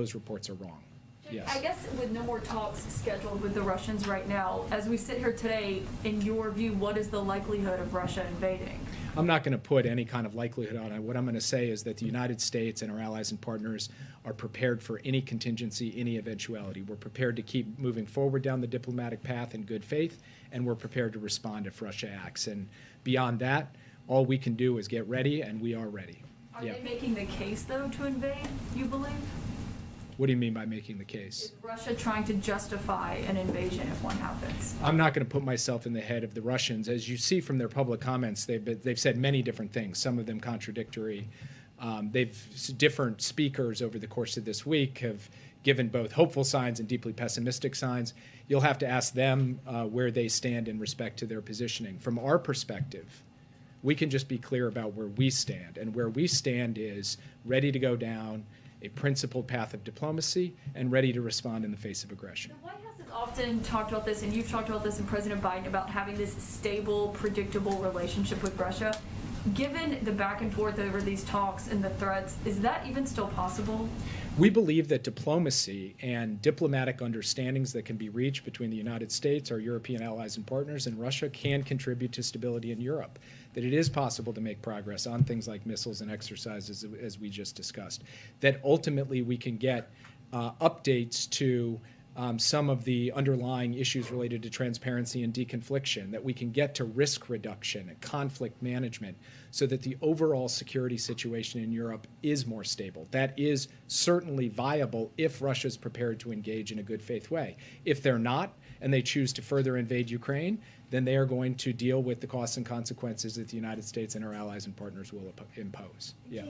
those reports are wrong. Yes. I guess with no more talks scheduled with the Russians right now, as we sit here today, in your view, what is the likelihood of Russia invading? I'm not going to put any kind of likelihood on it. What I'm going to say is that the United States and our allies and partners are prepared for any contingency, any eventuality. We're prepared to keep moving forward down the diplomatic path in good faith, and we're prepared to respond if Russia acts. And beyond that, all we can do is get ready, and we are ready. Are they making the case, though, to invade, you believe? What do you mean by making the case? Is Russia trying to justify an invasion if one happens? I'm not going to put myself in the head of the Russians. As you see from their public comments, they've said many different things, some of them contradictory. Different speakers over the course of this week have given both hopeful signs and deeply pessimistic signs. You'll have to ask them where they stand in respect to their positioning. From our perspective, we can just be clear about where we stand. And where we stand is ready to go down a principled path of diplomacy and ready to respond in the face of aggression. The White House has often talked about this, and you've talked about this in President Biden, about having this stable, predictable relationship with Russia. Given the back and forth over these talks and the threats, is that even still possible? We believe that diplomacy and diplomatic understandings that can be reached between the United States, our European allies and partners, and Russia can contribute to stability in Europe, that it is possible to make progress on things like missiles and exercises, as we just discussed, that ultimately we can get updates to some of the underlying issues related to transparency and deconfliction, that we can get to risk reduction and conflict management so that the overall security situation in Europe is more stable. That is certainly viable if Russia is prepared to engage in a good faith way. If they're not, and they choose to further invade Ukraine, then they are going to deal with the costs and consequences that the United States and our allies and partners will impose. Yeah.